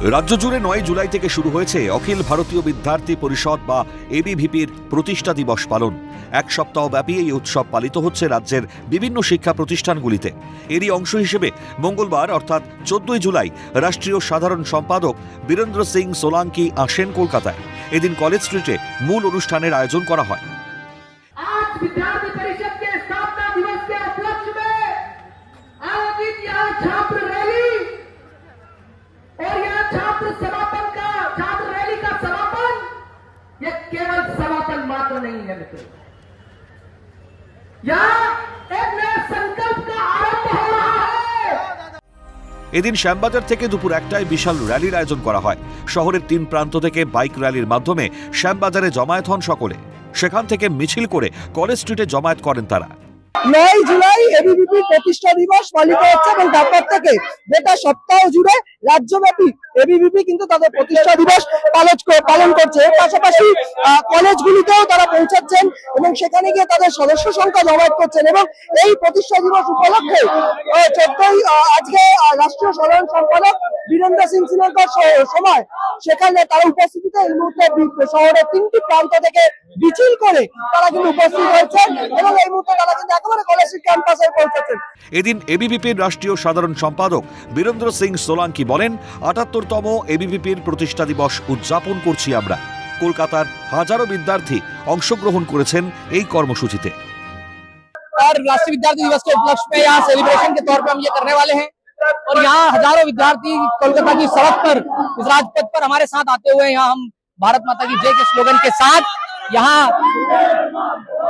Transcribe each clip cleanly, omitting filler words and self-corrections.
রাজ্য জুড়ে 9 জুলাই থেকে শুরু হয়েছে অখিল ভারতীয় বিদ্যার্থী পরিষদ বা এবিভিপির প্রতিষ্ঠা দিবস পালন। এক সপ্তাহ ব্যাপী এই উৎসব পালিত হচ্ছে রাজ্যের বিভিন্ন শিক্ষা প্রতিষ্ঠানগুলিতে। এরই অংশ হিসেবে মঙ্গলবার অর্থাৎ 14 জুলাই রাষ্ট্রীয় সাধারণ সম্পাদক বীরেন্দ্র সিং সোলাঙ্কি আসেন কলকাতায়। এদিন কলেজ স্ট্রিটে মূল অনুষ্ঠানের আয়োজন করা হয়। केवल समापन मात्र नहीं है मित्रों, यहाँ एक नए संकल्प का आरंभ हो रहा है। এদিন শ্যামবাজার থেকে দুপুর 1টায় বিশাল র্যালির আয়োজন করা হয়। শহরের 3 প্রান্ত থেকে বাইক র্যালির মাধ্যমে শ্যামবাজারে জমায়েত হন সকলে। সেখান থেকে মিছিল করে কলেজ স্ট্রিটে জমায়েত করেন তারা। 9 জুলাই এবিভিপি প্রতিষ্ঠা দিবস পালিত হচ্ছে এবং তারপর থেকে গোটা সপ্তাহ জুড়ে রাজ্যব্যাপী এবিভিপি কিন্তু তাদের প্রতিষ্ঠা দিবস পালন করছে। এর পাশাপাশি কলেজগুলিতেও তারা পৌঁছাচ্ছেন এবং সেখানে গিয়ে তাদের সদস্য সংখ্যা জমায়েত করছেন এবং এই প্রতিষ্ঠা দিবস উপলক্ষে 14ই আজকে রাষ্ট্রীয় সাধারণ সম্পাদক বীরেন্দ্র সিং সিনহার সময় সেখানে তারা উপস্থিতিতে এই মুহূর্তে শহরের 3টি প্রান্ত থেকে মিছিল করে তারা কিন্তু উপস্থিত হয়েছেন এবং এই মুহূর্তে তারা কিন্তু একেবারে কলেজ ক্যাম্পাসে পৌঁছেছেন। এদিন এবিভিপির রাষ্ট্রীয় সাধারণ সম্পাদক বীরেন্দ্র সিং সোলাঙ্কি বলেন, 78তম এবিভিপির প্রতিষ্ঠা দিবস উদযাপন করছি আমরা। কলকাতার হাজারো বিদ্যার্থী অংশগ্রহণ করেছেন এই কর্মসূচিতে। और राष्ट्रीय विद्यार्थी दिवस के उपलक्ष्य में यहाँ सेलिब्रेशन के तौर पे हम ये करने वाले हैं और यहाँ हजारों विद्यार्थी कोलकाता की सड़क पर इस राजपथ पर हमारे साथ आते हुए यहाँ हम भारत माता की जय के स्लोगन के साथ यहाँ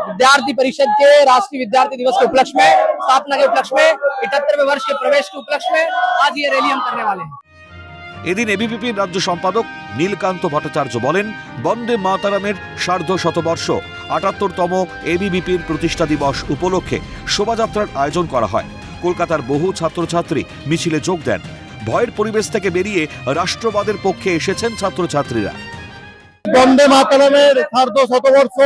विद्यार्थी परिषद के राष्ट्रीय विद्यार्थी दिवस के उपलक्ष्य में, स्थापना के उपलक्ष्य में, 78वें वर्ष के प्रवेश के उपलक्ष्य में आज ये रैली हम करने वाले हैं। এদিন এবিভিপির রাজ্য সম্পাদক নীলকান্ত ভট্টাচার্য বলেন, বন্দে মাতারামের সার্ধ শতবর্ষ 78তম এবিভিপির প্রতিষ্ঠা দিবস উপলক্ষে শোভাযাত্রার আয়োজন করা হয়। কলকাতার বহু ছাত্রছাত্রী মিছিলে যোগ দেন। ভয়ের পরিবেশ থেকে বেরিয়ে রাষ্ট্রবাদের পক্ষে এসেছেন ছাত্রছাত্রীরা। বন্দে মাতারামের সার্ধ শতবর্ষ,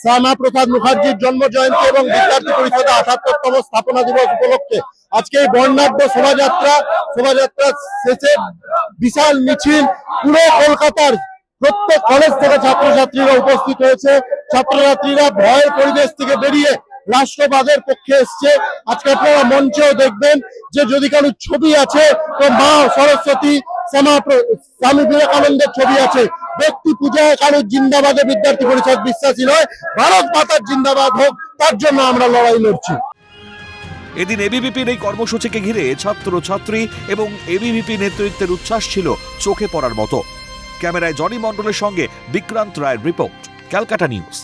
শ্যামা প্রসাদ মুখার্জির জন্ম জয়ন্তী এবং বিদ্যার্থী পরিষদের 78তম স্থাপনা দিবস উপলক্ষে আজকে এই বর্ণাঢ্য শোভাযাত্রা শেষে বিশাল মিছিল পুরো কলকাতার প্রত্যেক কলেজ থেকে ছাত্রছাত্রীরা উপস্থিত হয়েছে। ছাত্রছাত্রীরা ভয়ের পরিবেশ থেকে বেরিয়ে রাষ্ট্রবাদের পক্ষে এসছে। আজকে আপনারা মঞ্চেও দেখবেন যে যদি কারোর ছবি আছে তো মা সরস্বতী, স্বামী বিবেকানন্দের ছবি আছে। ব্যক্তি পূজায় কারোর জিন্দাবাদে বিদ্যার্থী পরিষদ বিশ্বাসী নয়, ভারত মাতার জিন্দাবাদ হোক, তার জন্য আমরা লড়াই লড়ছি। এদিন এবিভিপির এই কর্মসূচিকে ঘিরে ছাত্রছাত্রী এবং এবিভিপি নেতৃত্বের উচ্ছ্বাস ছিল চোখে পড়ার মতো। ক্যামেরায় জনি মণ্ডলের সঙ্গে বিক্রান্ত রায়ের রিপোর্ট, ক্যালকাটা নিউজ।